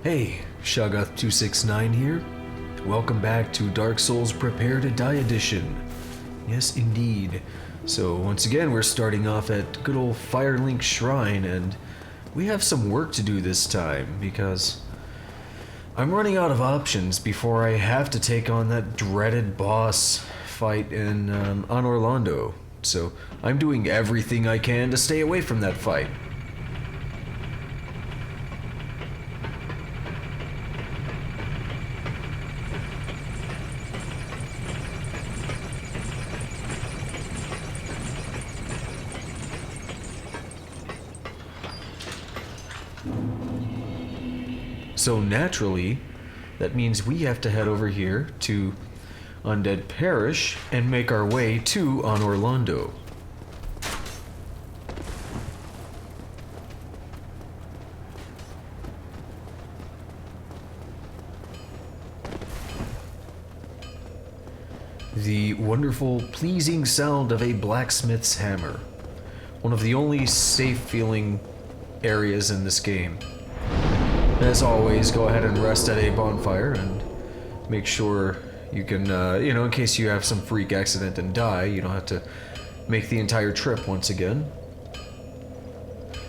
Hey, Shoggoth269 here. Welcome back to Dark Souls Prepare to Die Edition. Yes, indeed. So, once again, we're starting off at good old Firelink Shrine, and we have some work to do this time, because I'm running out of options before I have to take on that dreaded boss fight in on Orlando. So, I'm doing everything I can to stay away from that fight. So naturally, that means we have to head over here to Undead Parish and make our way to on Orlando. The wonderful, pleasing sound of a blacksmith's hammer. One of the only safe feeling areas in this game. As always, go ahead and rest at a bonfire and make sure you can, in case you have some freak accident and die, you don't have to make the entire trip once again.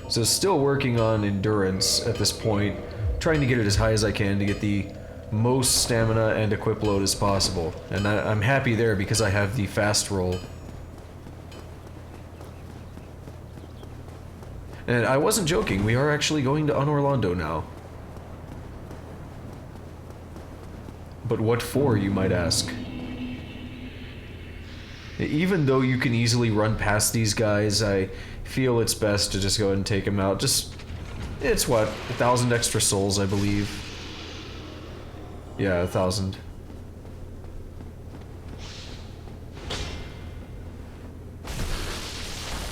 So still working on endurance at this point, trying to get it as high as I can to get the most stamina and equip load as possible. And I'm happy there because I have the fast roll. And I wasn't joking, we are actually going to Orlando now. But what for, you might ask? Even though you can easily run past these guys, I feel it's best to just go ahead and take them out. It's what, 1,000 extra souls, I believe. Yeah, 1,000.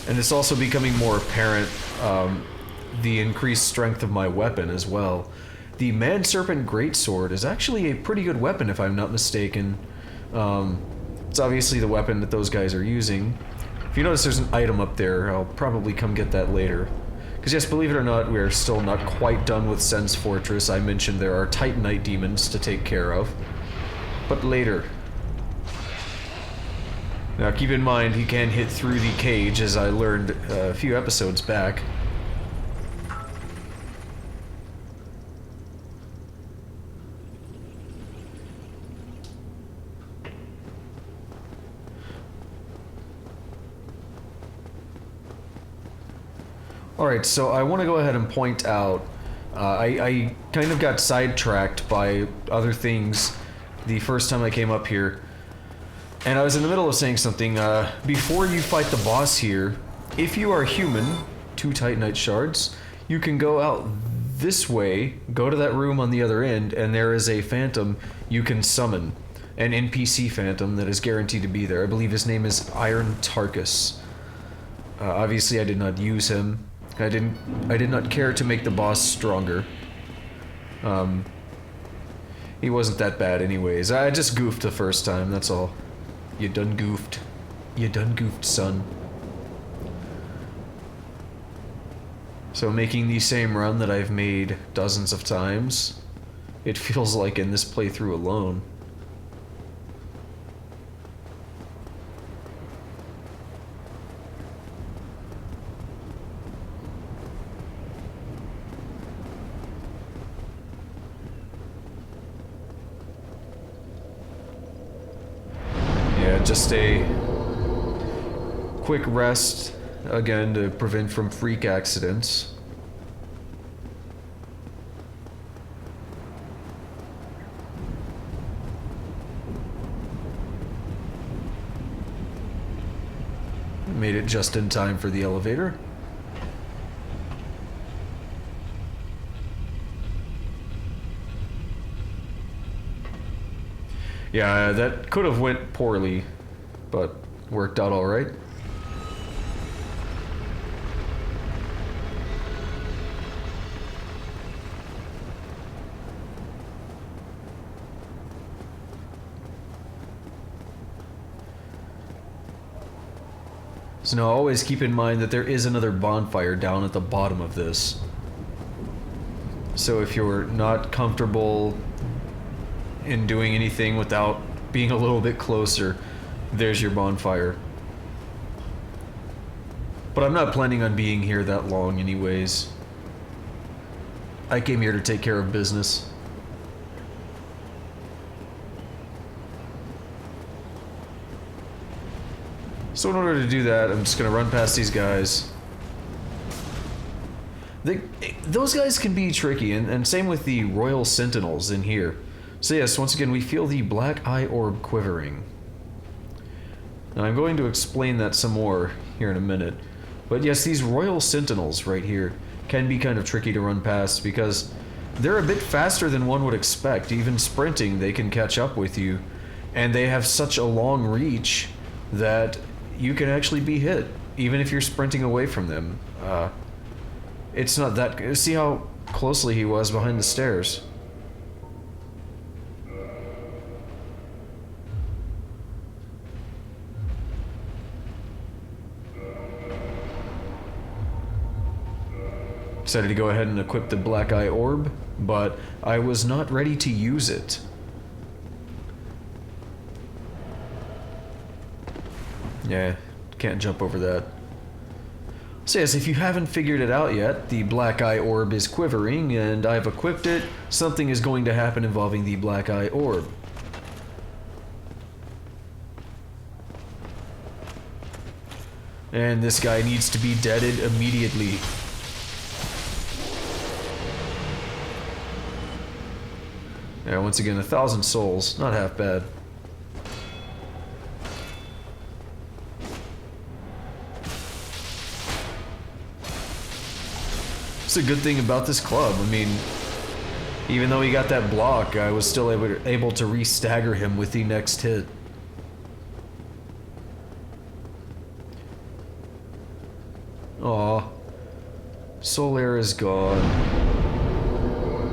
And it's also becoming more apparent, the increased strength of my weapon as well. The Man Serpent Greatsword is actually a pretty good weapon, if I'm not mistaken. It's obviously the weapon that those guys are using. If you notice there's an item up there, I'll probably come get that later. Because yes, believe it or not, we're still not quite done with Sen's Fortress. I mentioned there are Titanite demons to take care of. But later. Now keep in mind, he can hit through the cage, as I learned a few episodes back. Alright, so I want to go ahead and point out, I kind of got sidetracked by other things the first time I came up here. And I was in the middle of saying something. Before you fight the boss here, if you are human, 2 Titanite shards, you can go out this way, go to that room on the other end, and there is a phantom you can summon. An NPC phantom that is guaranteed to be there. I believe his name is Iron Tarkus. Obviously I did not use him. I did not care to make the boss stronger. He wasn't that bad anyways. I just goofed the first time, that's all. You done goofed. You done goofed, son. So making the same run that I've made dozens of times, it feels like in this playthrough alone. Just a quick rest, again, to prevent from freak accidents. Made it just in time for the elevator. Yeah, that could have went poorly, but worked out all right. So now always keep in mind that there is another bonfire down at the bottom of this. So if you're not comfortable in doing anything without being a little bit closer, there's your bonfire. But I'm not planning on being here that long anyways. I came here to take care of business. So in order to do that, I'm just gonna run past these guys. Those guys can be tricky, and same with the Royal Sentinels in here. So yes, once again, we feel the black eye orb quivering. Now I'm going to explain that some more here in a minute. But yes, these Royal Sentinels right here can be kind of tricky to run past because they're a bit faster than one would expect. Even sprinting, they can catch up with you. And they have such a long reach that you can actually be hit, even if you're sprinting away from them. It's not that... See how closely he was behind the stairs. Decided to go ahead and equip the Black Eye Orb, but I was not ready to use it. Yeah, can't jump over that. So yes, if you haven't figured it out yet, the Black Eye Orb is quivering, and I've equipped it. Something is going to happen involving the Black Eye Orb. And this guy needs to be deaded immediately. Yeah, once again, 1,000 souls, not half bad. It's a good thing about this club. I mean, even though he got that block, I was still able to re-stagger him with the next hit. Aw. Solaire is gone.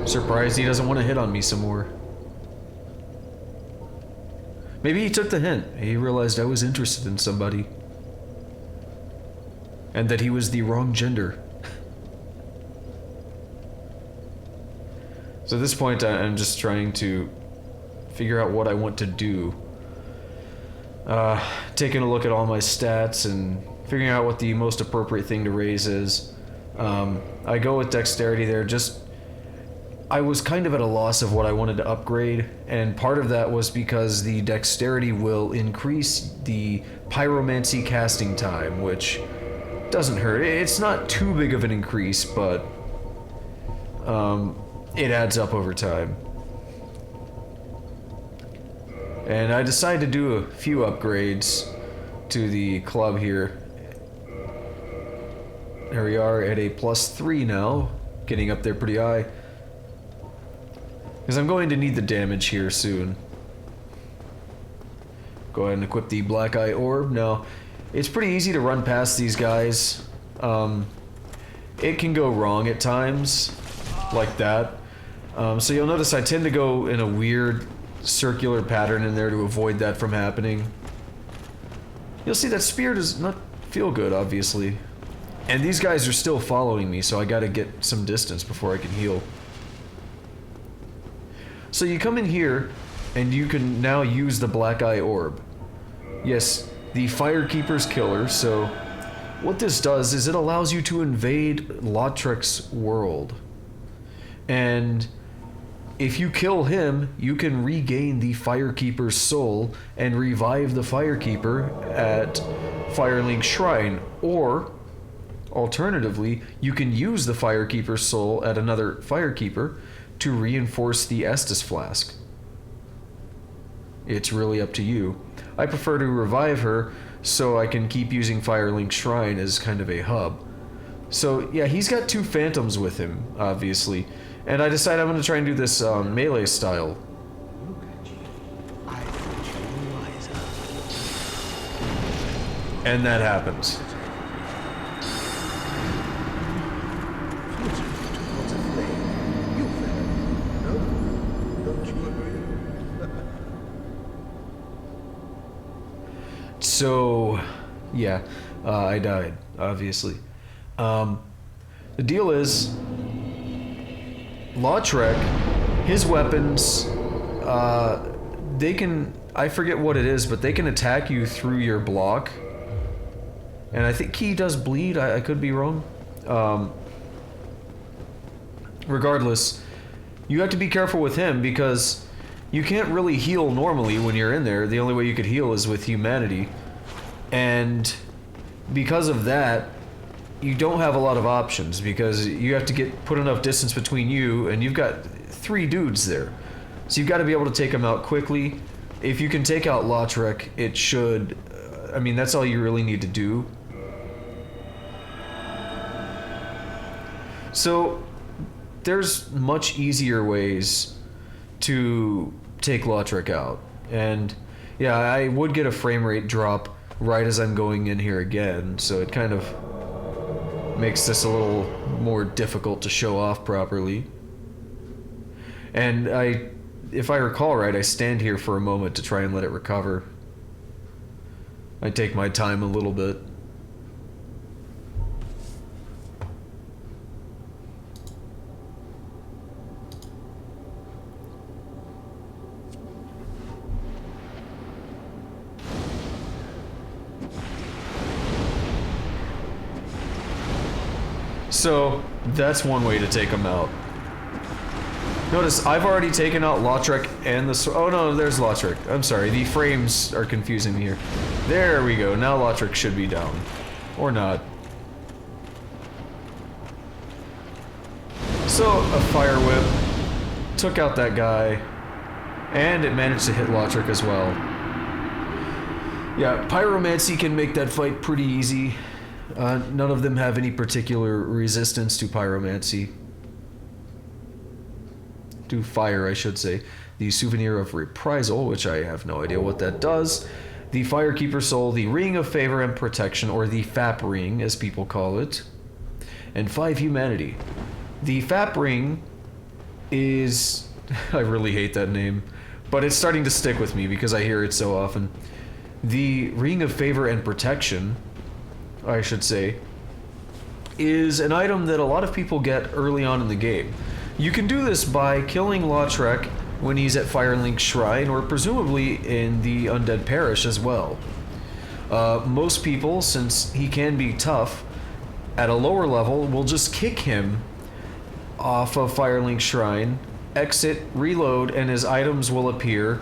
Surprised he doesn't want to hit on me some more. Maybe he took the hint. He realized I was interested in somebody. And that he was the wrong gender. So at this point, I'm just trying to figure out what I want to do. Taking a look at all my stats and figuring out what the most appropriate thing to raise is. I go with dexterity there. I was kind of at a loss of what I wanted to upgrade, and part of that was because the dexterity will increase the pyromancy casting time, which doesn't hurt. It's not too big of an increase, but it adds up over time. And I decided to do a few upgrades to the club here. There we are at a +3 now, getting up there pretty high. Because I'm going to need the damage here soon. Go ahead and equip the Black Eye Orb. Now, it's pretty easy to run past these guys. It can go wrong at times, like that. So you'll notice I tend to go in a weird circular pattern in there to avoid that from happening. You'll see that spear does not feel good, obviously. And these guys are still following me, so I gotta get some distance before I can heal. So you come in here, and you can now use the Black Eye Orb. Yes, the Firekeeper's killer, so what this does is it allows you to invade Lautrec's world. And if you kill him, you can regain the Firekeeper's soul and revive the Firekeeper at Firelink Shrine, or alternatively, you can use the Firekeeper's soul at another Firekeeper to reinforce the Estus Flask. It's really up to you. I prefer to revive her so I can keep using Firelink Shrine as kind of a hub. So yeah, he's got 2 phantoms with him, obviously. And I decided I'm going to try and do this melee style. Look at you. I thought you were wiser. And that happens. So, yeah, I died, obviously. The deal is, Lautrec, his weapons, they can, I forget what it is, but they can attack you through your block. And I think he does bleed, I could be wrong. Regardless, you have to be careful with him because you can't really heal normally when you're in there. The only way you could heal is with humanity. And because of that, you don't have a lot of options because you have to put enough distance between you, and you've got 3 dudes there. So you've got to be able to take them out quickly. If you can take out Lautrec, it should... I mean, that's all you really need to do. So, there's much easier ways to take Lautrec out. And, yeah, I would get a frame rate drop right as I'm going in here again, so it kind of makes this a little more difficult to show off properly. And if I recall right, I stand here for a moment to try and let it recover. I take my time a little bit. So, that's one way to take them out. Notice, I've already taken out Lautrec and the... Oh no, there's Lautrec. I'm sorry, the frames are confusing me here. There we go, now Lautrec should be down. Or not. So, a fire whip took out that guy, and it managed to hit Lautrec as well. Yeah, pyromancy can make that fight pretty easy. None of them have any particular resistance to pyromancy. To fire, I should say. The Souvenir of Reprisal, which I have no idea what that does. The Firekeeper Soul, the Ring of Favor and Protection, or the FAP Ring, as people call it. And 5 Humanity. The FAP Ring is... I really hate that name. But it's starting to stick with me because I hear it so often. The Ring of Favor and Protection, I should say, is an item that a lot of people get early on in the game. You can do this by killing Lautrec when he's at Firelink Shrine, or presumably in the Undead Parish as well. Most people, since he can be tough, at a lower level, will just kick him off of Firelink Shrine, exit, reload, and his items will appear.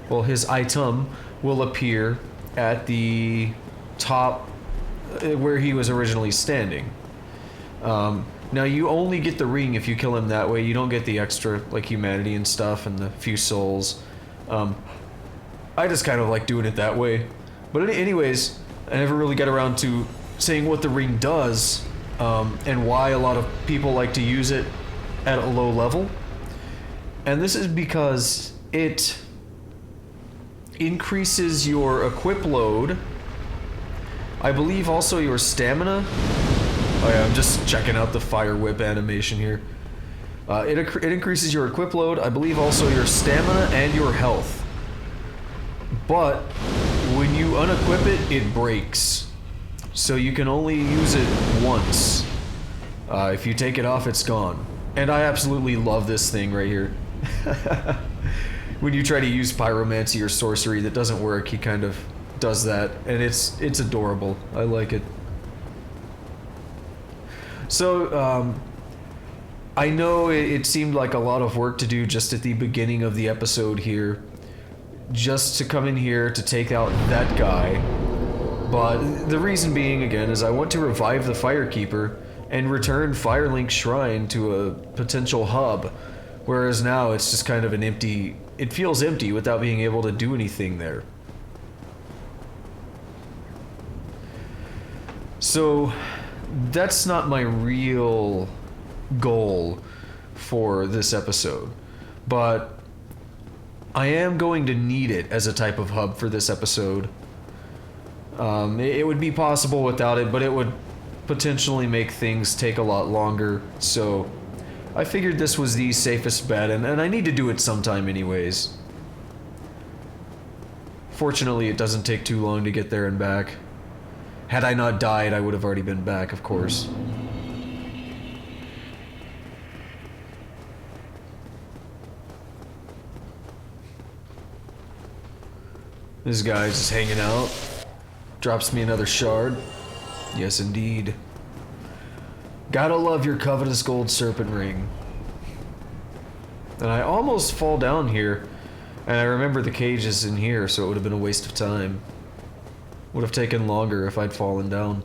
Well, his item will appear at the top where he was originally standing. Now you only get the ring if you kill him that way. You don't get the extra, like, humanity and stuff and the few souls. I just kind of like doing it that way. But anyways, I never really got around to saying what the ring does, and why a lot of people like to use it at a low level. And this is because it increases your equip load. I believe also your stamina. Oh yeah, I'm just checking out the fire whip animation here. It increases your equip load, I believe also your stamina and your health. But when you unequip it, it breaks. So you can only use it once. If you take it off, it's gone. And I absolutely love this thing right here. When you try to use pyromancy or sorcery that doesn't work, he kind of does that, and it's adorable. I like it. So, I know it seemed like a lot of work to do just at the beginning of the episode here, just to come in here to take out that guy. But the reason being, again, is I want to revive the Firekeeper and return Firelink Shrine to a potential hub, whereas now it's just kind of an empty... It feels empty without being able to do anything there. So, that's not my real goal for this episode, but I am going to need it as a type of hub for this episode. It would be possible without it, but it would potentially make things take a lot longer, so I figured this was the safest bet, and I need to do it sometime anyways. Fortunately, it doesn't take too long to get there and back. Had I not died, I would have already been back, of course. This guy's just hanging out. Drops me another shard. Yes, indeed. Gotta love your covetous gold serpent ring. And I almost fall down here. And I remember the cage is in here, so it would have been a waste of time. Would have taken longer if I'd fallen down.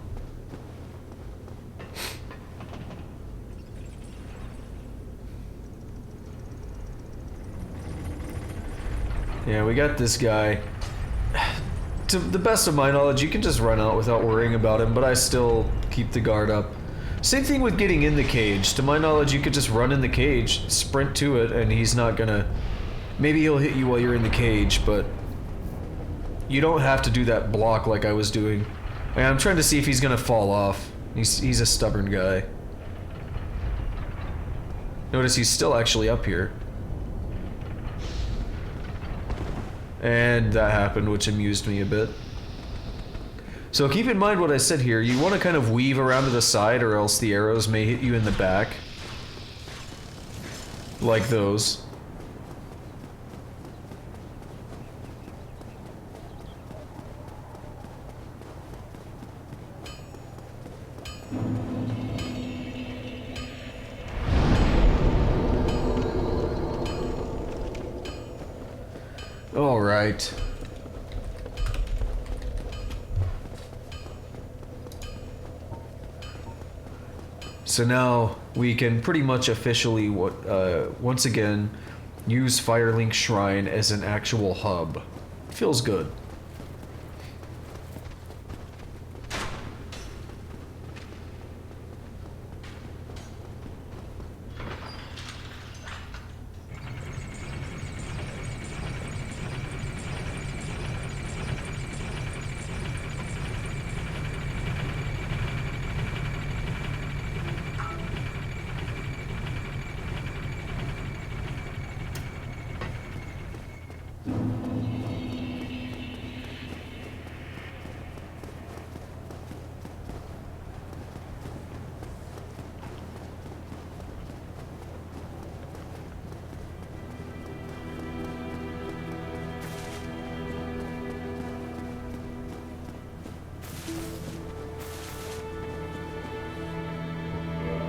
Yeah, we got this guy. To the best of my knowledge, you can just run out without worrying about him, but I still keep the guard up. Same thing with getting in the cage. To my knowledge, you could just run in the cage, sprint to it, and he's not gonna... Maybe he'll hit you while you're in the cage, but... You don't have to do that block like I was doing. And I'm trying to see if he's gonna fall off. He's a stubborn guy. Notice he's still actually up here. And that happened, which amused me a bit. So keep in mind what I said here. You want to kind of weave around to the side, or else the arrows may hit you in the back. Like those. All right. So now we can pretty much officially, once again, use Firelink Shrine as an actual hub. Feels good.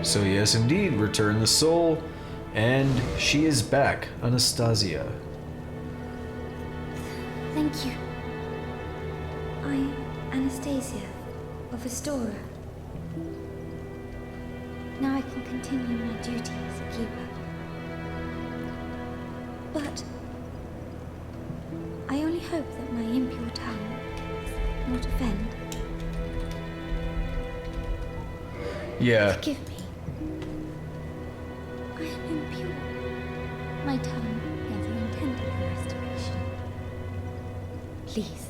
So yes, indeed, return the soul, and she is back, Anastasia. Thank you. I'm Anastasia of Astora. Now I can continue my duty as a keeper. But I only hope that my impure tongue will not offend. Yeah. Forgive me. I am impure. My tongue never intended for restoration. Please,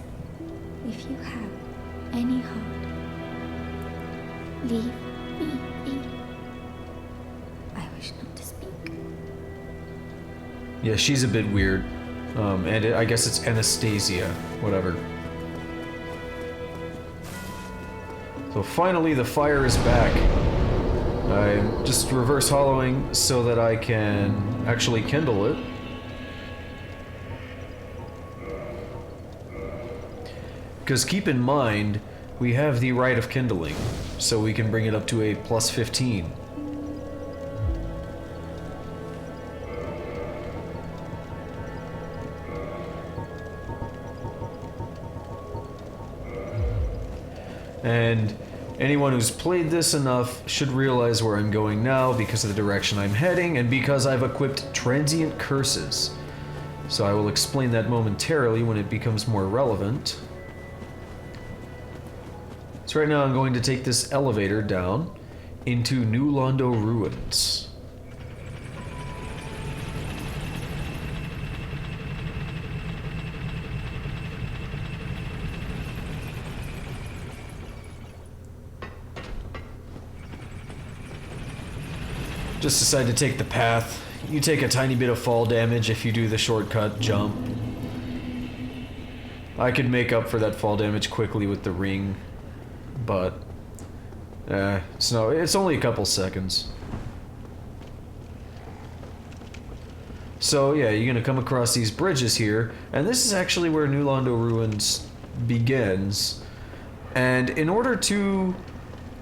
if you have any heart, leave me be. I wish not to speak. Yeah, she's a bit weird. I guess it's Anastasia, whatever. So finally the fire is back. I'm just reverse hollowing so that I can actually kindle it. Because keep in mind, we have the right of kindling, so we can bring it up to a plus 15. And anyone who's played this enough should realize where I'm going now because of the direction I'm heading and because I've equipped transient curses. So I will explain that momentarily when it becomes more relevant. So right now I'm going to take this elevator down into New Londo Ruins. Just decide to take the path. You take a tiny bit of fall damage if you do the shortcut jump. I could make up for that fall damage quickly with the ring, but it's only a couple seconds. So yeah, you're gonna come across these bridges here, and this is actually where New Londo Ruins begins. And in order to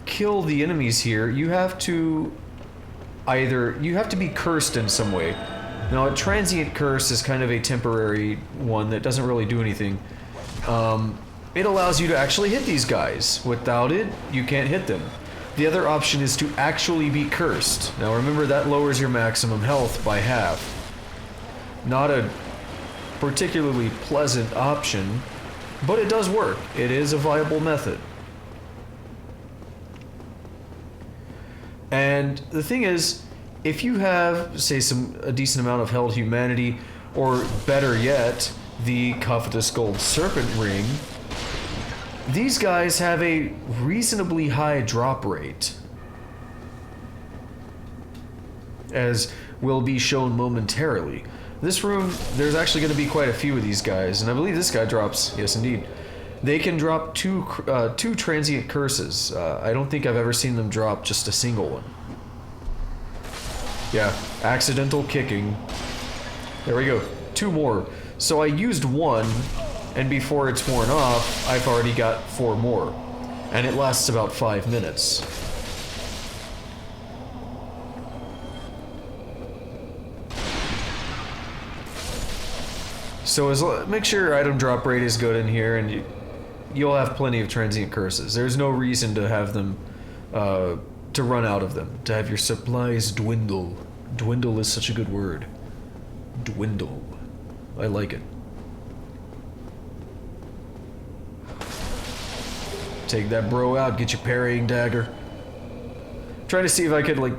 kill the enemies here, you have to be cursed in some way. Now, a transient curse is kind of a temporary one that doesn't really do anything. It allows you to actually hit these guys. Without it, you can't hit them. The other option is to actually be cursed. Now remember, that lowers your maximum health by half. Not a particularly pleasant option, but it does work. It is a viable method. And the thing is, if you have, say, a decent amount of held humanity, or better yet, the covetous gold serpent ring, these guys have a reasonably high drop rate, as will be shown momentarily. This room, there's actually going to be quite a few of these guys, and I believe this guy drops, yes indeed. They can drop two transient curses. I don't think I've ever seen them drop just a single one. Yeah, accidental kicking. There we go, 2 more. So I used 1, and before it's worn off, I've already got 4 more. And it lasts about 5 minutes. So make sure your item drop rate is good in here, and you'll have plenty of transient curses. There's no reason to have them, to run out of them, to have your supplies dwindle. Dwindle is such a good word. Dwindle. I like it. Take that bro out, get your parrying dagger. Trying to see if I could, like,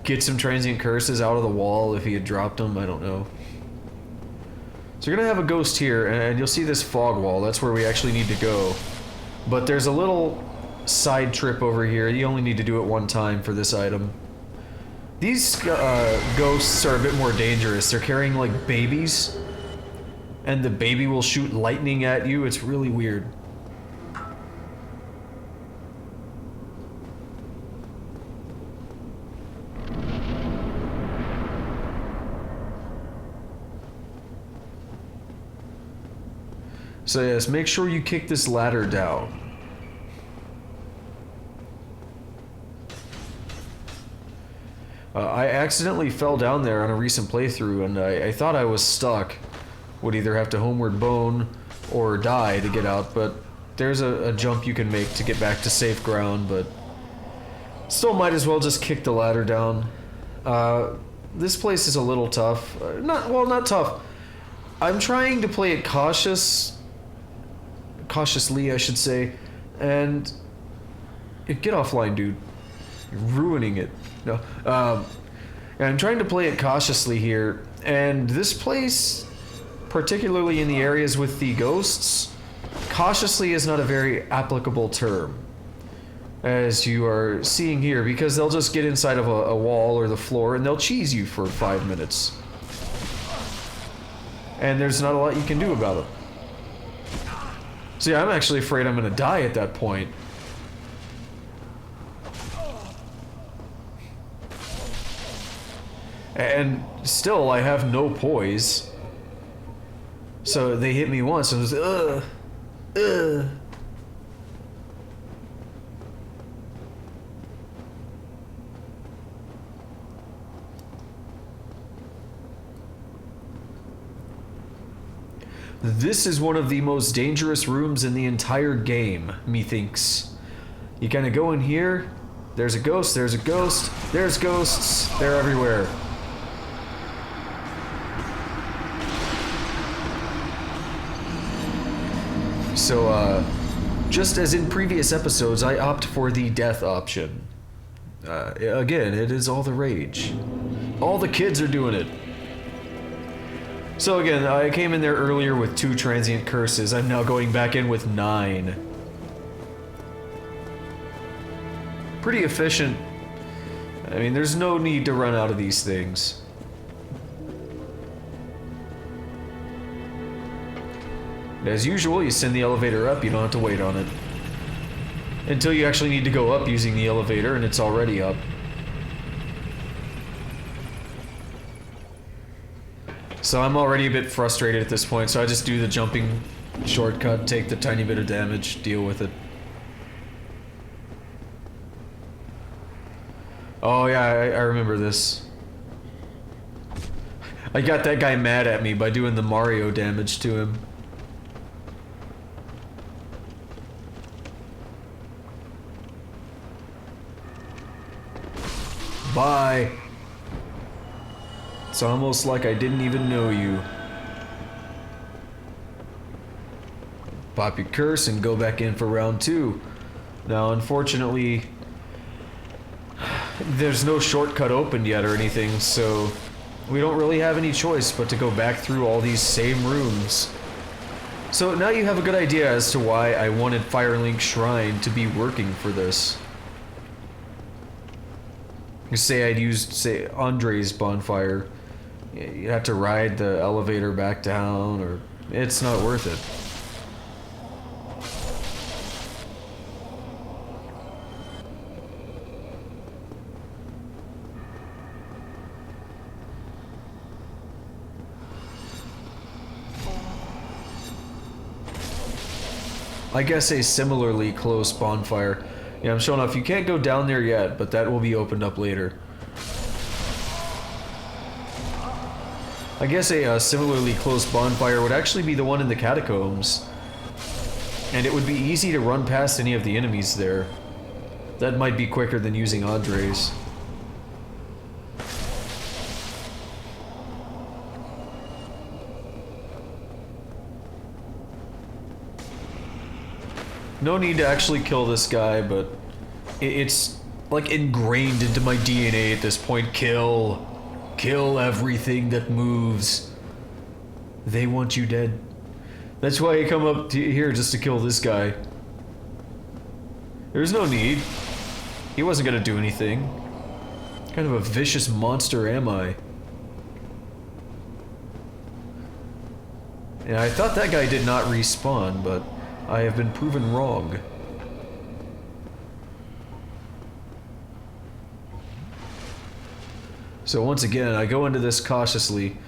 get some transient curses out of the wall if he had dropped them, I don't know. So you're gonna have a ghost here, and you'll see this fog wall. That's where we actually need to go. But there's a little side trip over here. You only need to do it 1 time for this item. These ghosts are a bit more dangerous. They're carrying, like, babies, and the baby will shoot lightning at you. It's really weird. So yes, make sure you kick this ladder down. I accidentally fell down there on a recent playthrough, and I thought I was stuck. Would either have to homeward bone or die to get out, but there's a jump you can make to get back to safe ground, but still might as well just kick the ladder down. This place is a little tough. Not tough. I'm trying to play it cautiously, I should say, and get offline, dude. You're ruining it. No. And I'm trying to play it cautiously here, and this place, particularly in the areas with the ghosts, cautiously is not a very applicable term, as you are seeing here, because they'll just get inside of a wall or the floor and they'll cheese you for 5 minutes. And there's not a lot you can do about it. So yeah, I'm actually afraid I'm gonna die at that point. And still, I have no poise. So they hit me once and it was, ugh. This is one of the most dangerous rooms in the entire game, methinks. You kind of go in here, there's a ghost, there's ghosts, they're everywhere. So, just as in previous episodes, I opt for the death option. Again, it is all the rage. All the kids are doing it. So again, I came in there earlier with 2 transient curses. I'm now going back in with 9. Pretty efficient. I mean, there's no need to run out of these things. As usual, you send the elevator up, you don't have to wait on it. Until you actually need to go up using the elevator, and it's already up. So I'm already a bit frustrated at this point, so I just do the jumping shortcut, take the tiny bit of damage, deal with it. Oh yeah, I remember this. I got that guy mad at me by doing the Mario damage to him. Bye. It's almost like I didn't even know you. Pop your curse and go back in for round 2. Now, unfortunately, there's no shortcut opened yet or anything, so we don't really have any choice but to go back through all these same rooms. So now you have a good idea as to why I wanted Firelink Shrine to be working for this. You say I'd used, say, Andre's bonfire. You have to ride the elevator back down, or it's not worth it. I guess a similarly close bonfire. Yeah, I'm showing off. You can't go down there yet, but that will be opened up later. I guess a similarly close bonfire would actually be the one in the catacombs. And it would be easy to run past any of the enemies there. That might be quicker than using Andre's. No need to actually kill this guy, but it's like ingrained into my DNA at this point. Kill. Kill everything that moves. They want you dead. That's why I come up to here just to kill this guy. There's no need. He wasn't gonna do anything. What kind of a vicious monster am I? Yeah, I thought that guy did not respawn, but I have been proven wrong. So once again, I go into this cautiously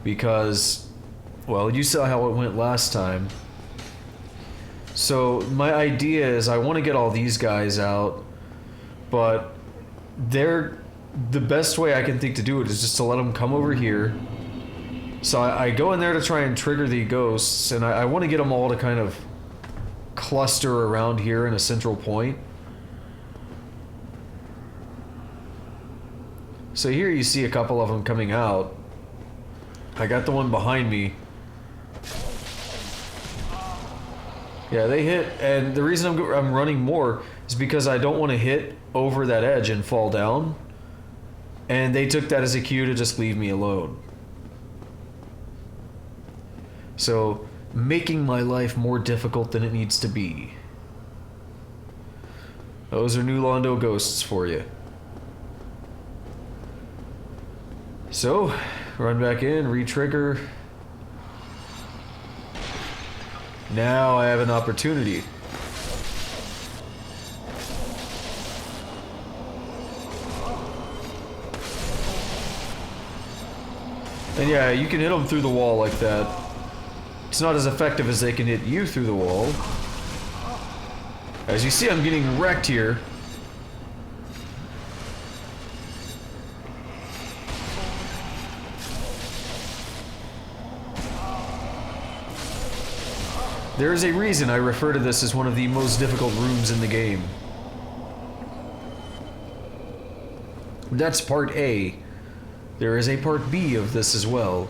because, well, you saw how it went last time. So my idea is I want to get all these guys out, but the best way I can think to do it is just to let them come over here. So I go in there to try and trigger the ghosts, and I want to get them all to kind of cluster around here in a central point. So here you see a couple of them coming out. I got the one behind me. Yeah, they hit, and the reason I'm running more is because I don't want to hit over that edge and fall down. And they took that as a cue to just leave me alone. So, making my life more difficult than it needs to be. Those are new Londo ghosts for you. So, run back in, re-trigger. Now I have an opportunity. And yeah, you can hit them through the wall like that. It's not as effective as they can hit you through the wall. As you see, I'm getting wrecked here. There is a reason I refer to this as one of the most difficult rooms in the game. That's part A. There is a part B of this as well.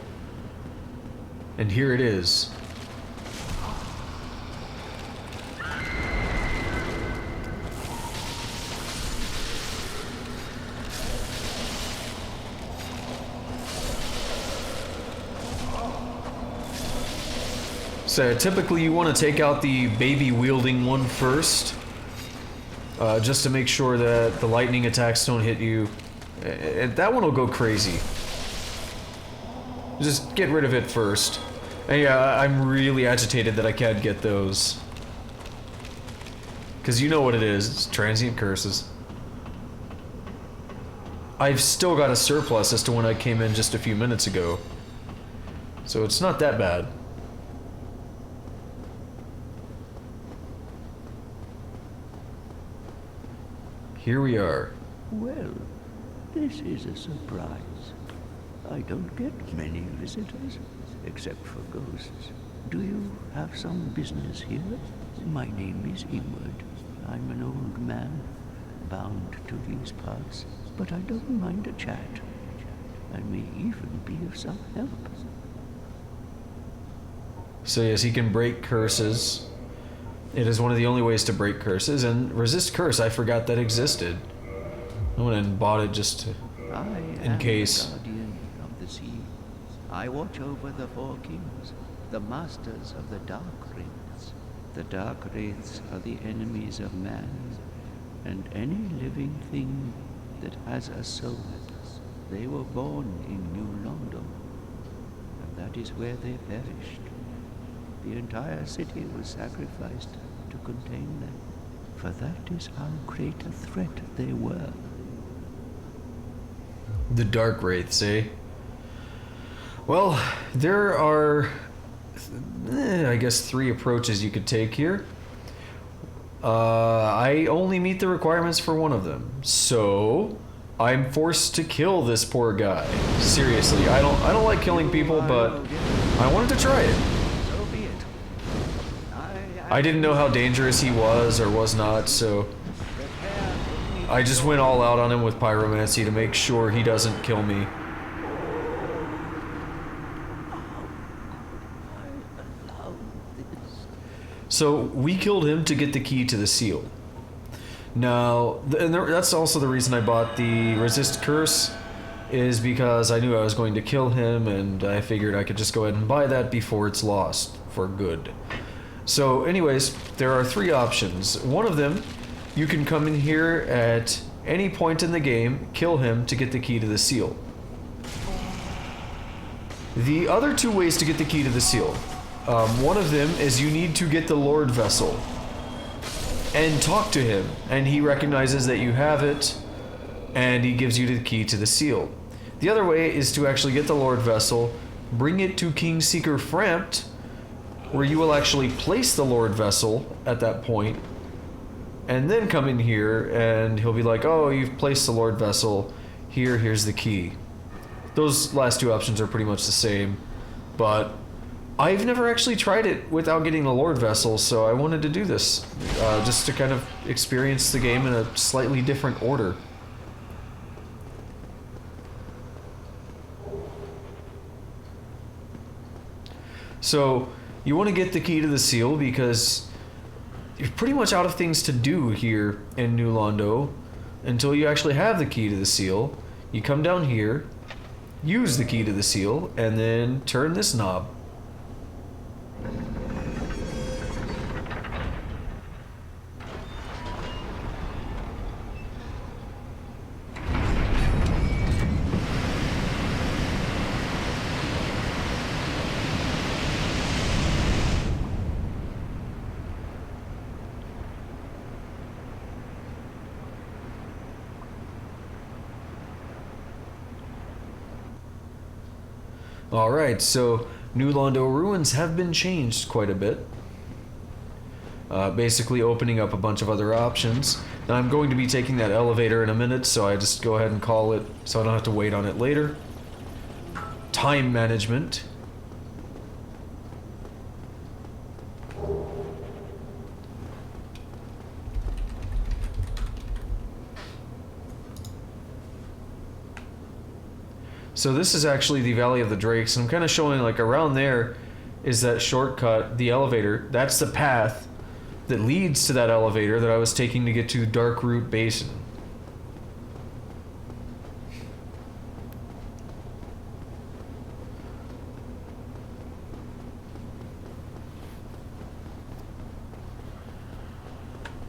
And here it is. So typically you want to take out the baby wielding one first, just to make sure that the lightning attacks don't hit you. And that one will go crazy. Just get rid of it first. And yeah, I'm really agitated that I can't get those. Because you know what it is, it's transient curses. I've still got a surplus as to when I came in just a few minutes ago. So it's not that bad. Here we are. Well, this is a surprise. I don't get many visitors, except for ghosts. Do you have some business here? My name is Ewood. I'm an old man, bound to these parts, but I don't mind a chat. I may even be of some help. So yes, he can break curses. It is one of the only ways to break curses, and resist curse, I forgot that existed. I went and bought it just to, in case. I am the guardian of the sea. I watch over the four kings, the masters of the Drakwraiths. The Drakwraiths are the enemies of man, and any living thing that has a soul. They were born in New Londo, and that is where they perished. The entire city was sacrificed to contain them, for that is how great a threat they were. The Drakwraiths, eh? Well, there are, I guess, 3 approaches you could take here. I only meet the requirements for one of them, so I'm forced to kill this poor guy. Seriously, I don't like killing people, but I wanted to try it. So be it. I didn't know how dangerous he was or was not, so I just went all out on him with pyromancy to make sure he doesn't kill me. So we killed him to get the key to the seal. Now, and that's also the reason I bought the resist curse, is because I knew I was going to kill him, and I figured I could just go ahead and buy that before it's lost for good. So anyways, there are 3 options. One of them, you can come in here at any point in the game, kill him to get the key to the seal. The other 2 ways to get the key to the seal, one of them is you need to get the Lord Vessel and talk to him, and he recognizes that you have it, and he gives you the key to the seal. The other way is to actually get the Lord Vessel, bring it to King Seeker Frampt, where you will actually place the Lord Vessel at that point, and then come in here, and he'll be like, oh, you've placed the Lord Vessel, here's the key. Those last 2 options are pretty much the same, but I've never actually tried it without getting the Lord Vessel, so I wanted to do this, just to kind of experience the game in a slightly different order. So, you want to get the key to the seal because you're pretty much out of things to do here in New Londo until you actually have the key to the seal. You come down here, use the key to the seal, and then turn this knob. Alright, so New Londo Ruins have been changed quite a bit. Basically opening up a bunch of other options. Now I'm going to be taking that elevator in a minute, so I just go ahead and call it so I don't have to wait on it later. Time management. So this is actually the Valley of the Drakes, and I'm kind of showing like around there is that shortcut, the elevator. That's the path that leads to that elevator that I was taking to get to Darkroot Basin.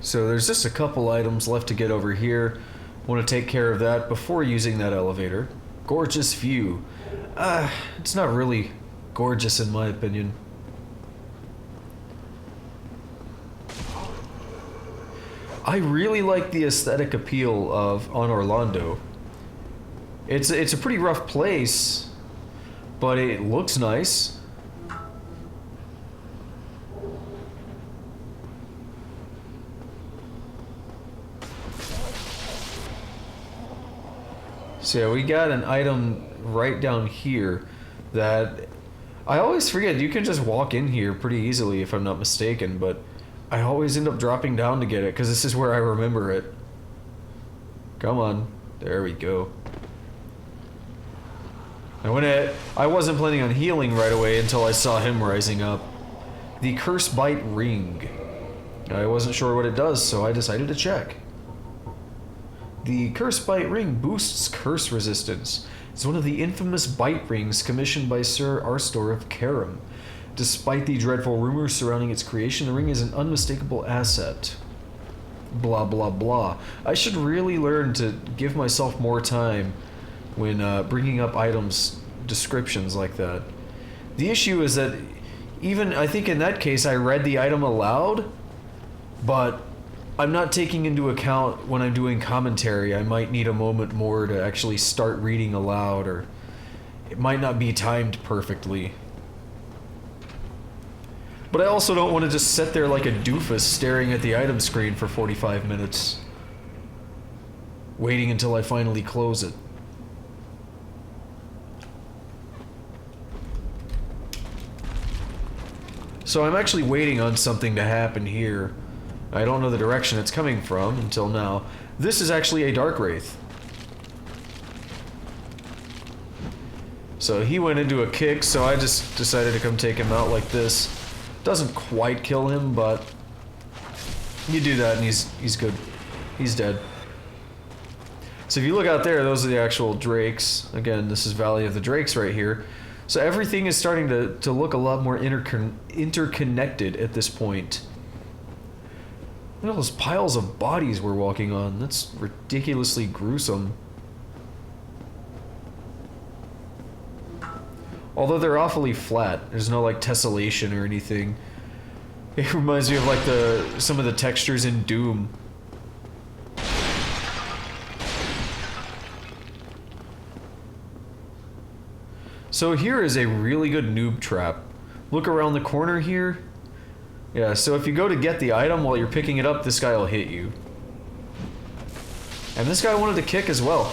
So there's just a couple items left to get over here. Want to take care of that before using that elevator. Gorgeous view. It's not really gorgeous in my opinion. I really like the aesthetic appeal of on Orlando. It's a pretty rough place, but it looks nice. So yeah, we got an item right down here that I always forget. You can just walk in here pretty easily if I'm not mistaken, but I always end up dropping down to get it because this is where I remember it. Come on. There we go. I wasn't planning on healing right away until I saw him rising up. The Curse Bite Ring. I wasn't sure what it does, so I decided to check. The Curse Bite Ring boosts curse resistance. It's one of the infamous bite rings commissioned by Sir Arstor of Karam. Despite the dreadful rumors surrounding its creation, the ring is an unmistakable asset. Blah blah blah. I should really learn to give myself more time when bringing up items descriptions like that. The issue is that even, I think in that case, I read the item aloud, but I'm not taking into account when I'm doing commentary. I might need a moment more to actually start reading aloud, or it might not be timed perfectly. But I also don't want to just sit there like a doofus staring at the item screen for 45 minutes, waiting until I finally close it. So I'm actually waiting on something to happen here. I don't know the direction it's coming from until now. This is actually a Darkwraith. So he went into a kick, so I just decided to come take him out like this. Doesn't quite kill him, but you do that and he's good. He's dead. So if you look out there, those are the actual drakes. Again, this is Valley of the Drakes right here. So everything is starting to look a lot more interconnected at this point. Look at those piles of bodies we're walking on. That's ridiculously gruesome. Although they're awfully flat. There's no like tessellation or anything. It reminds me of like some of the textures in Doom. So here is a really good noob trap. Look around the corner here. Yeah, so if you go to get the item while you're picking it up, this guy will hit you. And this guy wanted to kick as well.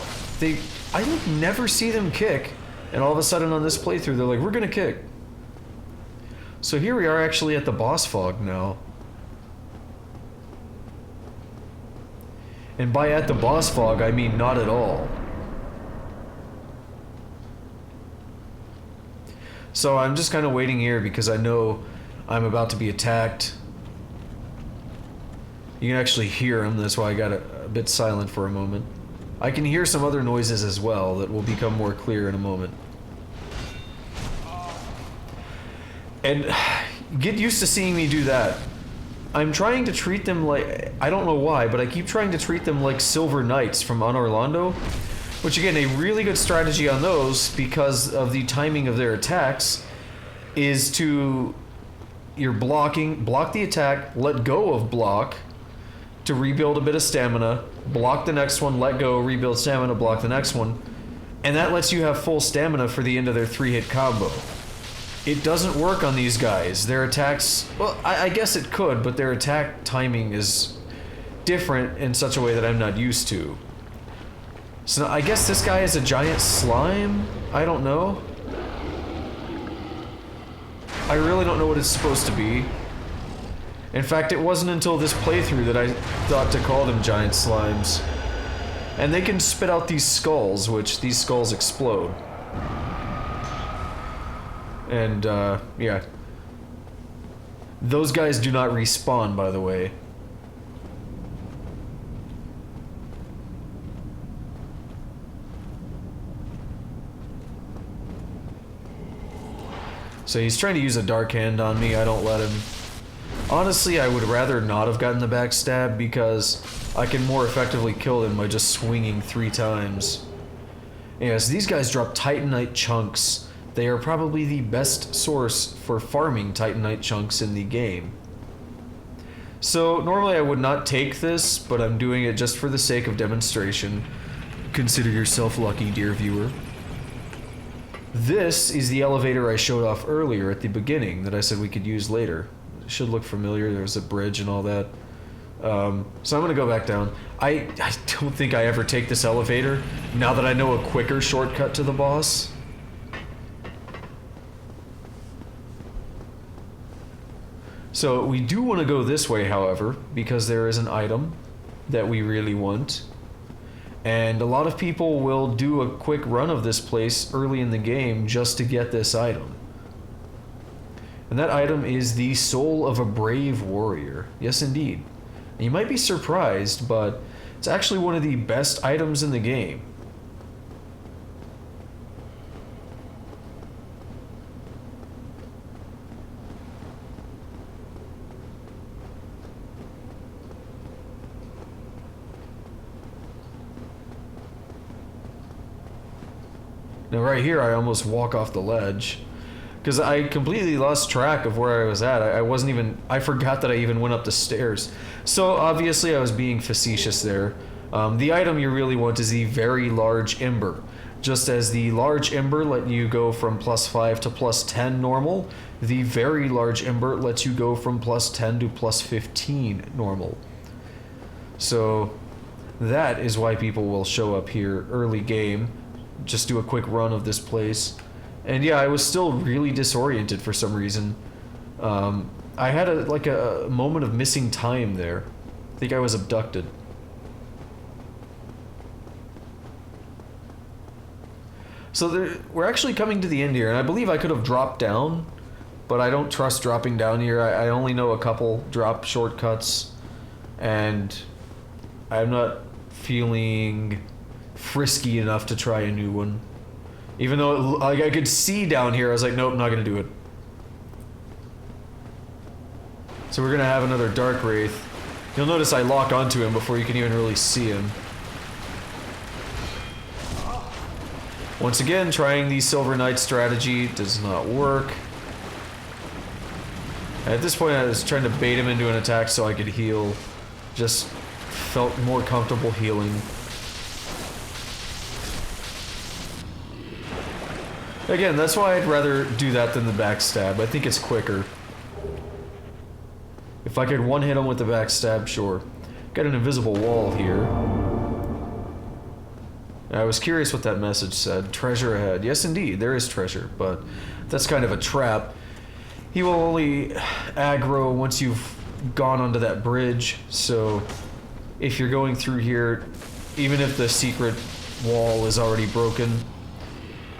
I never see them kick, and all of a sudden on this playthrough they're like, we're gonna kick. So here we are actually at the boss fog now. And by at the boss fog, I mean not at all. So I'm just kind of waiting here because I know I'm about to be attacked. You can actually hear them, that's why I got a bit silent for a moment. I can hear some other noises as well that will become more clear in a moment. And get used to seeing me do that. I'm trying to treat them like, I don't know why, but I keep trying to treat them like Silver Knights from Honor Londo. Which again, a really good strategy on those, because of the timing of their attacks, is to, you're block the attack, let go of block, to rebuild a bit of stamina, block the next one, let go, rebuild stamina, block the next one, and that lets you have full stamina for the end of their 3-hit combo. It doesn't work on these guys. Their attacks, well, I guess it could, but their attack timing is different in such a way that I'm not used to. So I guess this guy is a giant slime? I don't know. I really don't know what it's supposed to be. In fact, it wasn't until this playthrough that I thought to call them giant slimes. And they can spit out these skulls, which these skulls explode. And, yeah. Those guys do not respawn, by the way. So he's trying to use a dark hand on me, I don't let him. Honestly, I would rather not have gotten the backstab because I can more effectively kill him by just swinging 3 times. Yes, these guys drop Titanite chunks. They are probably the best source for farming Titanite chunks in the game. So normally I would not take this, but I'm doing it just for the sake of demonstration. Consider yourself lucky, dear viewer. This is the elevator I showed off earlier at the beginning that I said we could use later. It should look familiar. There's a bridge and all that. So I'm going to go back down. I don't think I ever take this elevator now that I know a quicker shortcut to the boss. So we do want to go this way, however, because there is an item that we really want. And a lot of people will do a quick run of this place early in the game just to get this item. And that item is the Soul of a Brave Warrior. Yes, indeed. And you might be surprised, but it's actually one of the best items in the game. Now right here I almost walk off the ledge because I completely lost track of where I was at. I forgot that I even went up the stairs. So obviously I was being facetious there. The item you really want is the Very Large Ember. Just as the Large Ember let you go from +5 to +10 normal, the Very Large Ember lets you go from +10 to +15 normal. So that is why people will show up here early game. Just do a quick run of this place. And yeah, I was still really disoriented for some reason. I had a moment of missing time there. I think I was abducted. So we're actually coming to the end here, and I believe I could have dropped down, but I don't trust dropping down here. I only know a couple drop shortcuts, and I'm not feeling frisky enough to try a new one. Even though I could see down here, I was like, nope, not gonna do it. So we're gonna have another Drakwraith. You'll notice I lock onto him before you can even really see him. Once again, trying the Silver Knight strategy does not work. At this point I was trying to bait him into an attack so I could heal. Just felt more comfortable healing. Again, that's why I'd rather do that than the backstab. I think it's quicker. If I could one-hit him with the backstab, sure. Got an invisible wall here. I was curious what that message said. Treasure ahead. Yes, indeed, there is treasure, but that's kind of a trap. He will only aggro once you've gone onto that bridge, so if you're going through here, even if the secret wall is already broken,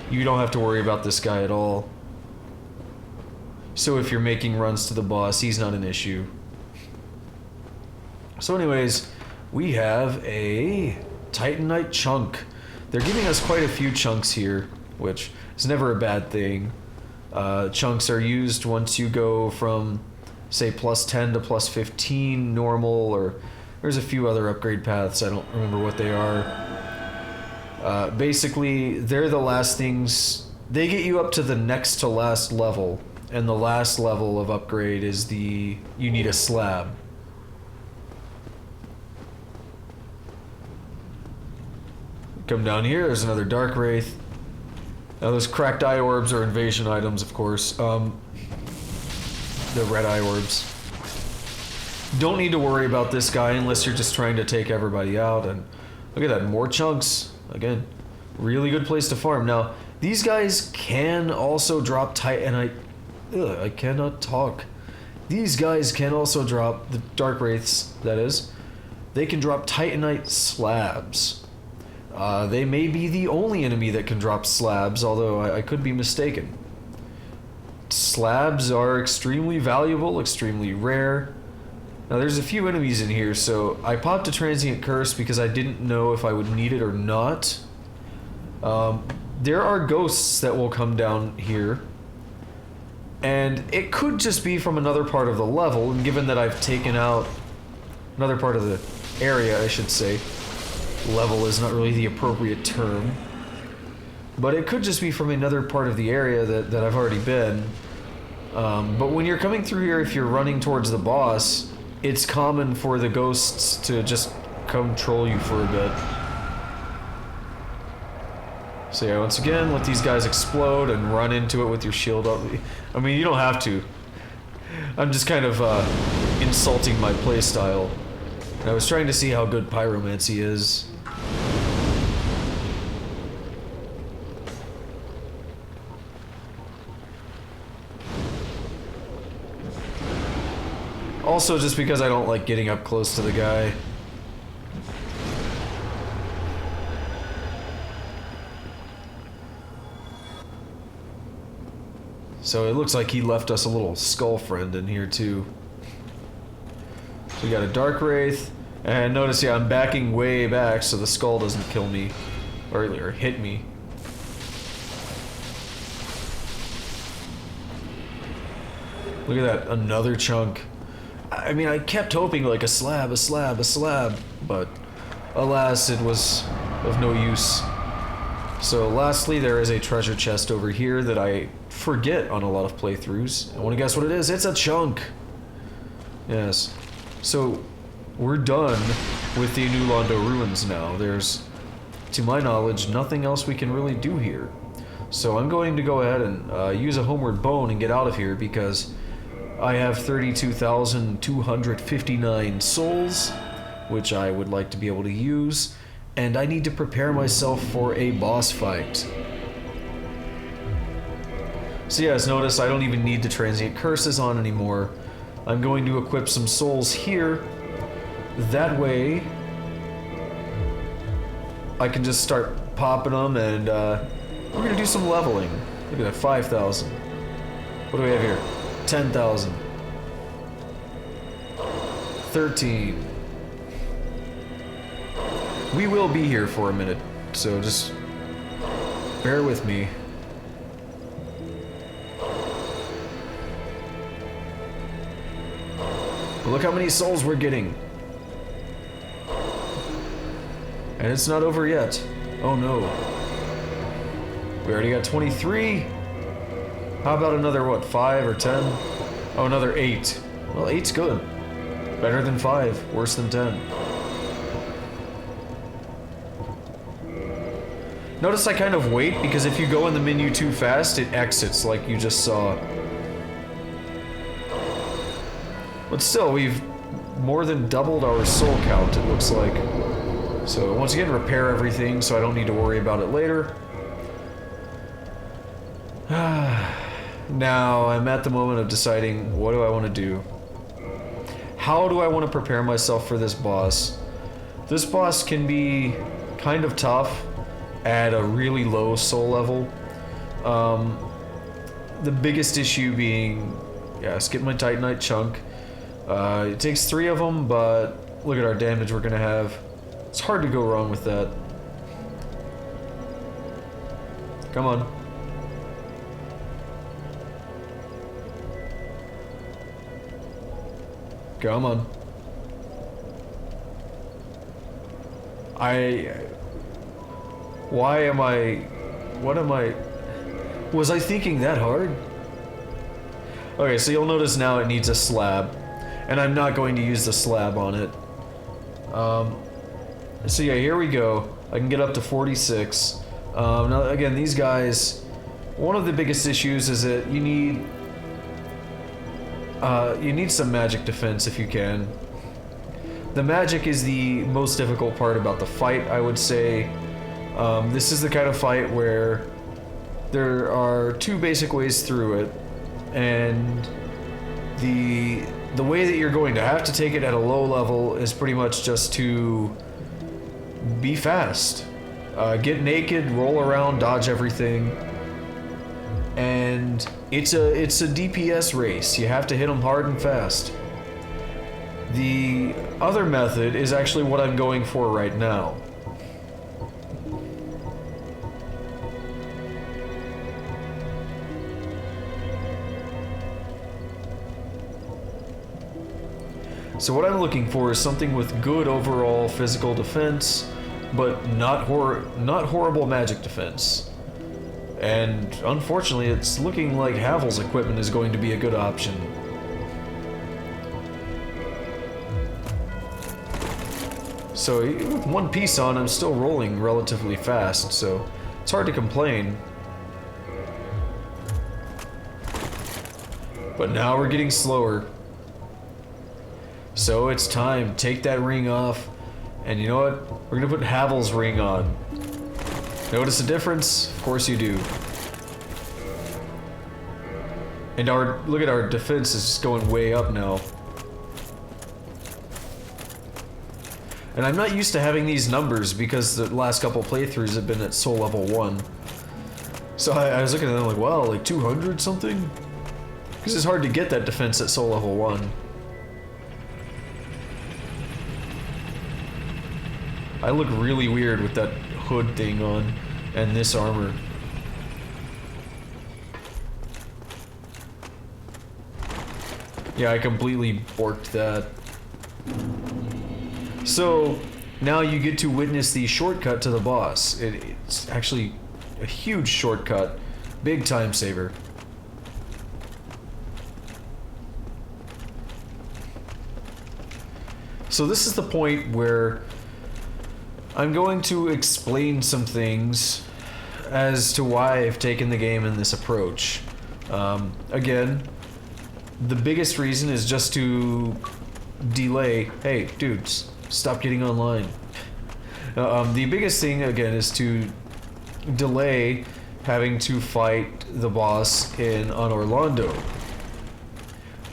you don't have to worry about this guy at all. So if you're making runs to the boss, he's not an issue. So anyways, we have a Titanite chunk. They're giving us quite a few chunks here, which is never a bad thing. Chunks are used once you go from, say, +10 to +15 normal, or there's a few other upgrade paths, I don't remember what they are. Basically, they're the last things. They get you up to the next to last level, and the last level of upgrade is you need a slab. Come down here, there's another Drakwraith. Now those cracked eye orbs are invasion items, of course. The red eye orbs. Don't need to worry about this guy unless you're just trying to take everybody out. And look at that, more chunks. Again, really good place to farm. Now, these guys can also drop Titanite. Ugh, I cannot talk. These guys can also drop, the Drakwraiths, that is. They can drop Titanite slabs. They may be the only enemy that can drop slabs, although I could be mistaken. Slabs are extremely valuable, extremely rare. Now there's a few enemies in here, so I popped a Transient Curse because I didn't know if I would need it or not. There are ghosts that will come down here, and it could just be from another part of the level, and given that I've taken out another part of the area, I should say. Level is not really the appropriate term. But it could just be from another part of the area that I've already been. But when you're coming through here, if you're running towards the boss, it's common for the ghosts to just come troll you for a bit. So yeah, once again, let these guys explode and run into it with your shield up. I mean, you don't have to. I'm just kind of insulting my playstyle. And I was trying to see how good pyromancy is. Also, just because I don't like getting up close to the guy. So it looks like he left us a little skull friend in here too. So we got a Drakwraith, and notice, yeah, I'm backing way back so the skull doesn't kill me, or hit me. Look at that, another chunk. I mean, I kept hoping like a slab, but alas, it was of no use. So lastly, there is a treasure chest over here that I forget on a lot of playthroughs. I want to guess what it is. It's a chunk. Yes. So we're done with the new Londo Ruins now. There's, to my knowledge, nothing else we can really do here. So I'm going to go ahead and use a homeward bone and get out of here because I have 32,259 souls, which I would like to be able to use, and I need to prepare myself for a boss fight. So yes, notice I don't even need the transient curses on anymore. I'm going to equip some souls here. That way, I can just start popping them, and we're gonna do some leveling. Look at that, 5,000. What do we have here? 10,000. 13. We will be here for a minute, so just bear with me. Look how many souls we're getting. And it's not over yet. Oh no. We already got 23. How about another, what, 5 or 10? Oh, another 8. Well, 8's good. Better than 5, worse than 10. Notice I kind of wait, because if you go in the menu too fast, it exits like you just saw. But still, we've more than doubled our soul count, it looks like. So once again, repair everything so I don't need to worry about it later. Now I'm at the moment of deciding, what do I want to do? How do I want to prepare myself for this boss? This boss can be kind of tough at a really low soul level. The biggest issue being, yeah, skip my Titanite chunk. It takes 3 of them, but look at our damage we're gonna have. It's hard to go wrong with that. Come on. Come on. Why am I... What am I... Was I thinking that hard? Okay, so you'll notice now it needs a slab. And I'm not going to use the slab on it. So yeah, here we go. I can get up to 46. Now again, these guys... One of the biggest issues is that you need some magic defense if you can. The magic is the most difficult part about the fight, I would say. This is the kind of fight where there are 2 basic ways through it, and the way that you're going to have to take it at a low level is pretty much just to be fast. Get naked, roll around, dodge everything. And it's a DPS race. You have to hit them hard and fast. The other method is actually what I'm going for right now. So what I'm looking for is something with good overall physical defense, but not horrible magic defense. And unfortunately, it's looking like Havel's equipment is going to be a good option. So with 1 piece on, I'm still rolling relatively fast, so It's hard to complain. But now we're getting slower. So it's time. Take that ring off. And you know what? We're gonna put Havel's ring on. Notice a difference? Of course you do. And look at our defense is just going way up now. And I'm not used to having these numbers because the last couple playthroughs have been at soul level 1. So I was looking at them like, wow, like 200 something? Because it's hard to get that defense at soul level 1. I look really weird with that hood thing on and this armor. Yeah, I completely borked that. So, now you get to witness the shortcut to the boss. It's actually a huge shortcut. Big time saver. So this is the point where I'm going to explain some things as to why I've taken the game in this approach. Again, the biggest reason is just to delay. Hey, dudes, stop getting online. The biggest thing, again, is to delay having to fight the boss on Orlando.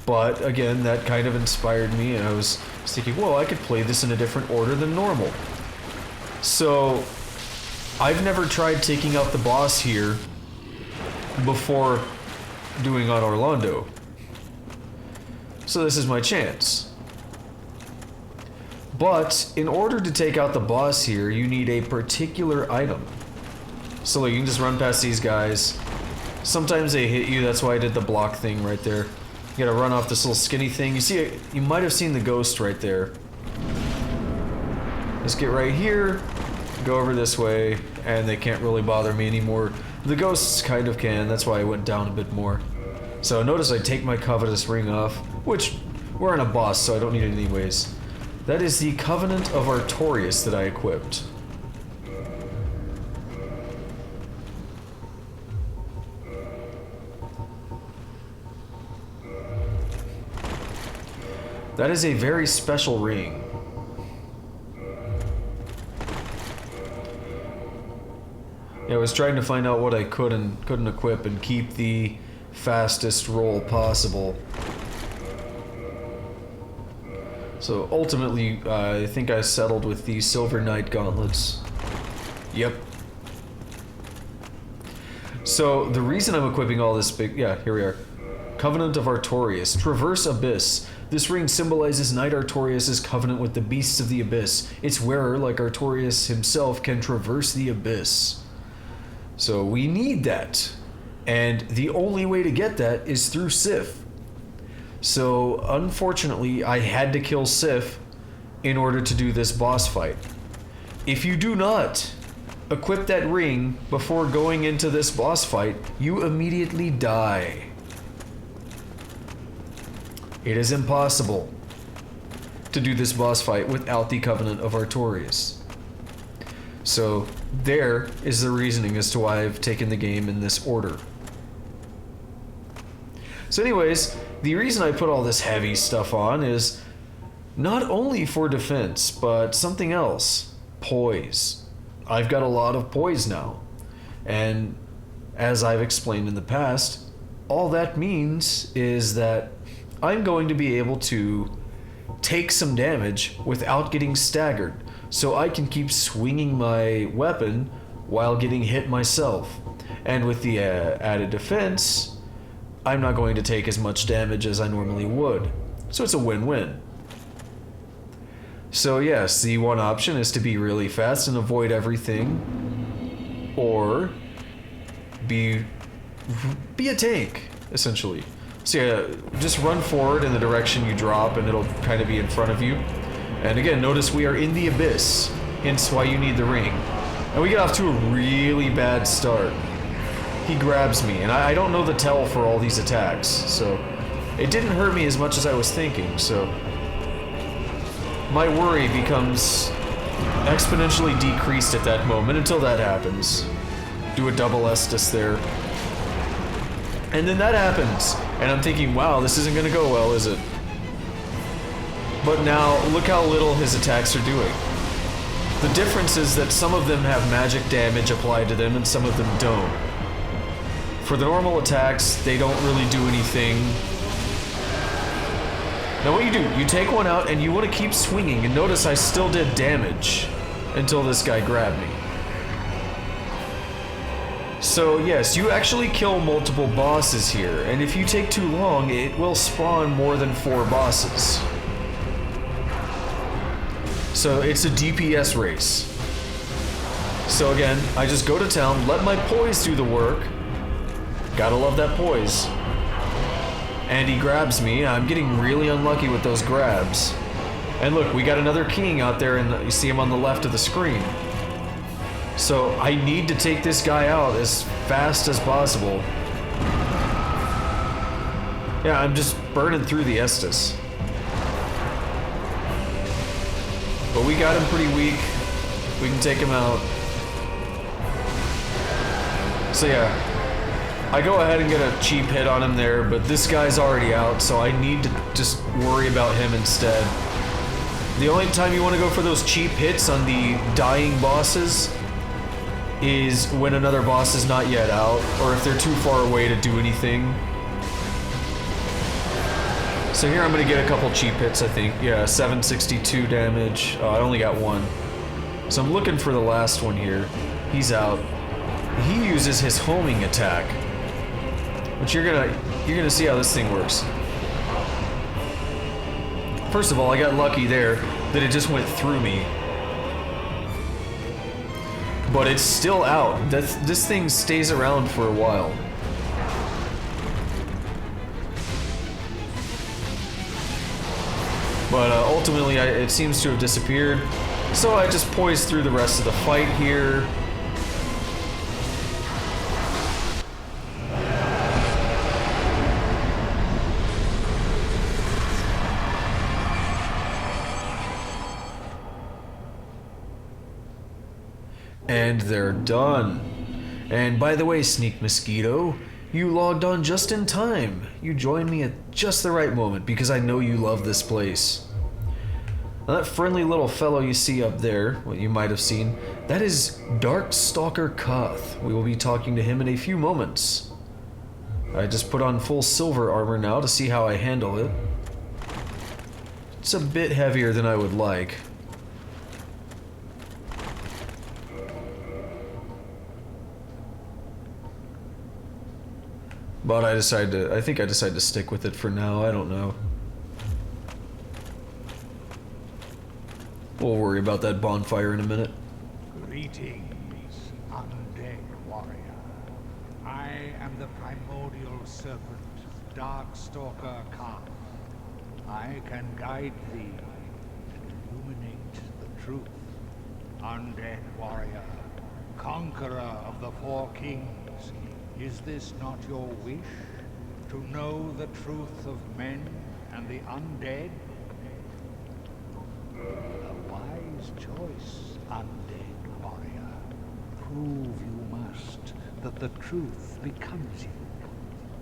But again, that kind of inspired me, and I was thinking, well, I could play this in a different order than normal. So, I've never tried taking out the boss here before doing on Orlando. So this is my chance. But, in order to take out the boss here, you need a particular item. So like, you can just run past these guys. Sometimes they hit you, that's why I did the block thing right there. You gotta run off this little skinny thing. You see, you might have seen the ghost right there. Just get right here, go over this way, and they can't really bother me anymore. The ghosts kind of can, that's why I went down a bit more. So notice I take my covetous ring off, which we're on a boss, so I don't need it anyways. That is the Covenant of Artorias that I equipped. That is a very special ring. Yeah, I was trying to find out what I could and couldn't equip and keep the fastest roll possible. So ultimately, I think I settled with the Silver Knight gauntlets. Yep. So the reason I'm equipping all this here we are. Covenant of Artorias. Traverse Abyss. This ring symbolizes Knight Artorias' covenant with the beasts of the abyss. Its wearer, like Artorias himself, can traverse the abyss. So we need that. And the only way to get that is through Sif. So unfortunately, I had to kill Sif in order to do this boss fight. If you do not equip that ring before going into this boss fight, you immediately die. It is impossible to do this boss fight without the Covenant of Artorias. So there is the reasoning as to why I've taken the game in this order. So anyways, the reason I put all this heavy stuff on is not only for defense, but something else. Poise. I've got a lot of poise now. And as I've explained in the past, all that means is that I'm going to be able to take some damage without getting staggered, so I can keep swinging my weapon while getting hit myself. And with the added defense, I'm not going to take as much damage as I normally would. So it's a win-win. So yes, the one option is to be really fast and avoid everything, or be a tank, essentially. So yeah, just run forward in the direction you drop and it'll kind of be in front of you. And again, notice we are in the abyss, hence why you need the ring. And we get off to a really bad start. He grabs me, and I don't know the tell for all these attacks, so it didn't hurt me as much as I was thinking, so my worry becomes exponentially decreased at that moment until that happens. do a double Estus there. And then that happens, and I'm thinking, wow, this isn't gonna go well, is it? But now, look how little his attacks are doing. The difference is that some of them have magic damage applied to them and some of them don't. For the normal attacks, they don't really do anything. Now what you do, you take one out and you want to keep swinging, and notice I still did damage until this guy grabbed me. So yes, you actually kill multiple bosses here, and if you take too long, it will spawn more than 4 bosses. So it's a DPS race. So again, I just go to town, let my poise do the work. Gotta love that poise. And he grabs me. I'm getting really unlucky with those grabs. And look, we got another king out there, and you see him on the left of the screen. So I need to take this guy out as fast as possible. Yeah, I'm just burning through the Estus. But we got him pretty weak. We can take him out. So yeah, I go ahead and get a cheap hit on him there, but this guy's already out, so I need to just worry about him instead. The only time you want to go for those cheap hits on the dying bosses is when another boss is not yet out, or if they're too far away to do anything. So here I'm going to get a couple cheap hits, I think. Yeah, 762 damage. Oh, I only got one. So I'm looking for the last one here. He's out. He uses his homing attack, which you're gonna see how this thing works. First of all, I got lucky there that it just went through me. But it's still out. This thing stays around for a while. But ultimately, it seems to have disappeared. So I just poised through the rest of the fight here. And they're done. And by the way, Sneak Mosquito, you logged on just in time. You joined me at just the right moment because I know you love this place. Now that friendly little fellow you see up there, what you might have seen, that is Darkstalker Koth. We will be talking to him in a few moments. I just put on full silver armor now to see how I handle it. It's a bit heavier than I would like. But I think I decided to stick with it for now, I don't know. We'll worry about that bonfire in a minute. Greetings, undead warrior. I am the primordial serpent, Darkstalker Khan. I can guide thee and illuminate the truth. Undead warrior, conqueror of the 4 kings. Is this not your wish? To know the truth of men and the undead? A wise choice, undead warrior. Prove you must that the truth becomes you.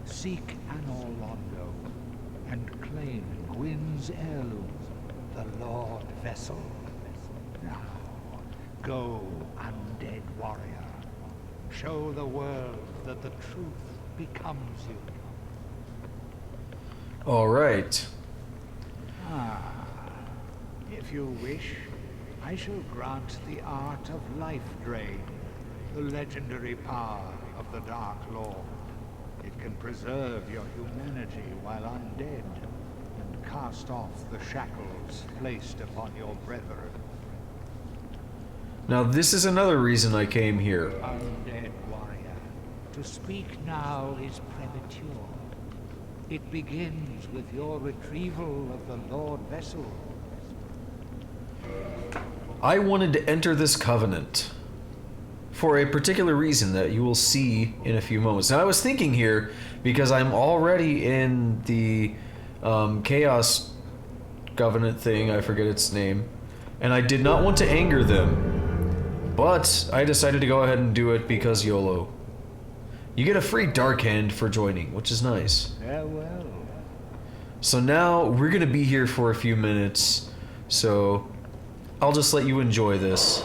Seek Anor Londo and claim Gwyn's heirloom, the Lord Vessel. Now, go, undead warrior. Show the world that the truth becomes you. All right. If you wish, I shall grant the art of life drain, the legendary power of the Dark Lord. It can preserve your humanity while undead, and cast off the shackles placed upon your brethren. Now this is another reason I came here. Undead warrior, to speak now is premature. It begins with your retrieval of the Lord Vessel. I wanted to enter this covenant for a particular reason that you will see in a few moments. Now I was thinking here, because I'm already in the Chaos Covenant thing, I forget its name, and I did not want to anger them. But I decided to go ahead and do it because YOLO. You get a free Dark Hand for joining, which is nice. Farewell. So now we're gonna be here for a few minutes, so I'll just let you enjoy this.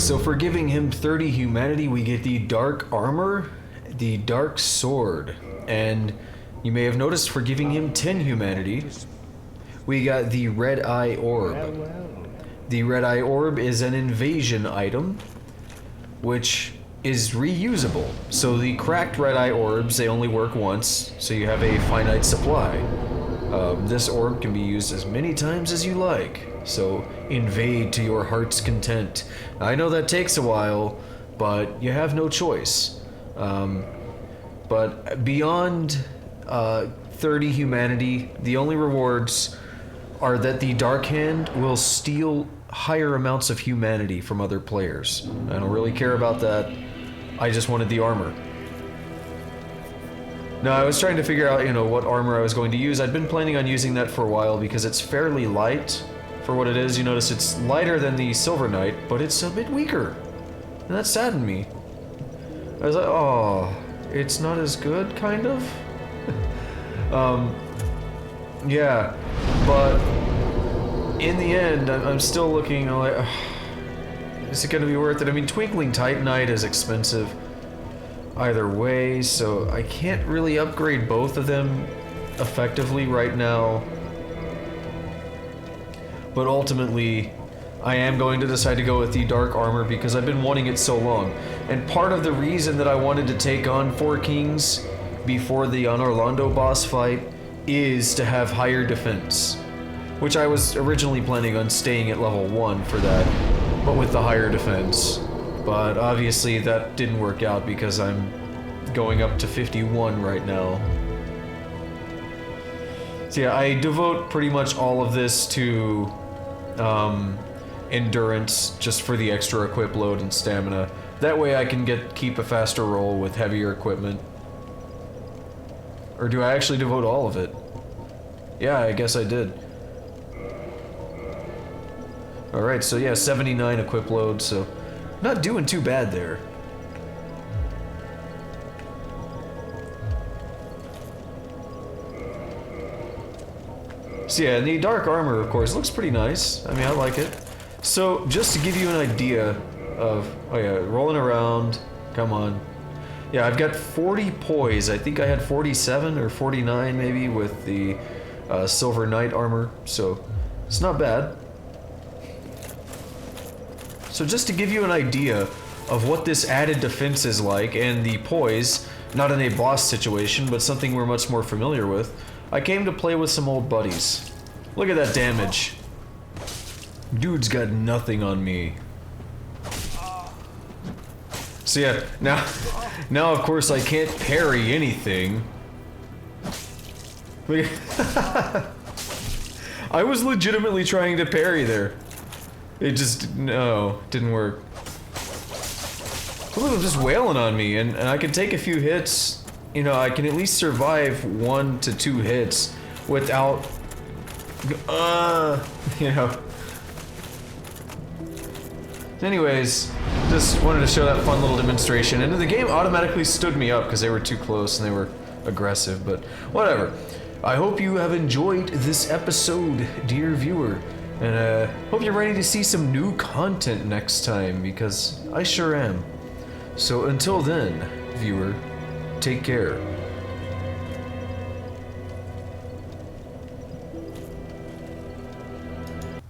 so for giving him 30 humanity, we get the dark armor, the dark sword, and you may have noticed for giving him 10 humanity, we got the red eye orb. The red eye orb is an invasion item, which is reusable. So the cracked red eye orbs, they only work once, so you have a finite supply. This orb can be used as many times as you like, so invade to your heart's content. I know that takes a while, but you have no choice. But beyond 30 humanity, the only rewards are that the Dark Hand will steal higher amounts of humanity from other players. I don't really care about that. I just wanted the armor. Now, I was trying to figure out, what armor I was going to use. I'd been planning on using that for a while because it's fairly light for what it is. You notice it's lighter than the Silver Knight, but it's a bit weaker. And that saddened me. I was like, oh, it's not as good, kind of? Yeah, but in the end, I'm still looking like, is it going to be worth it? I mean, Twinkling Titanite is expensive either way, so I can't really upgrade both of them effectively right now. But ultimately, I am going to decide to go with the Dark Armor because I've been wanting it so long. And part of the reason that I wanted to take on 4 Kings before the Orlando boss fight is to have higher defense, which I was originally planning on staying at level 1 for that, but with the higher defense. But obviously that didn't work out because I'm going up to 51 right now. So yeah, I devote pretty much all of this to endurance, just for the extra equip load and stamina. That way I can keep a faster roll with heavier equipment. Or do I actually devote all of it? Yeah, I guess I did. Alright, so yeah, 79 equip load, so not doing too bad there. So yeah, and the Dark Armor, of course, looks pretty nice. I mean, I like it. So, just to give you an idea of... Oh yeah, rolling around. Come on. Yeah, I've got 40 poise. I think I had 47 or 49 maybe with the Silver Knight armor, so it's not bad. So just to give you an idea of what this added defense is like, and the poise, not in a boss situation, but something we're much more familiar with, I came to play with some old buddies. Look at that damage. Dude's got nothing on me. So yeah, now of course I can't parry anything. I was legitimately trying to parry there. It just, no, didn't work. Look, they're just wailing on me, and I can take a few hits. I can at least survive 1 to 2 hits without, Anyways, just wanted to show that fun little demonstration, and the game automatically stood me up because they were too close and they were aggressive, but whatever. I hope you have enjoyed this episode, dear viewer, and hope you're ready to see some new content next time, because I sure am. So until then, viewer, take care.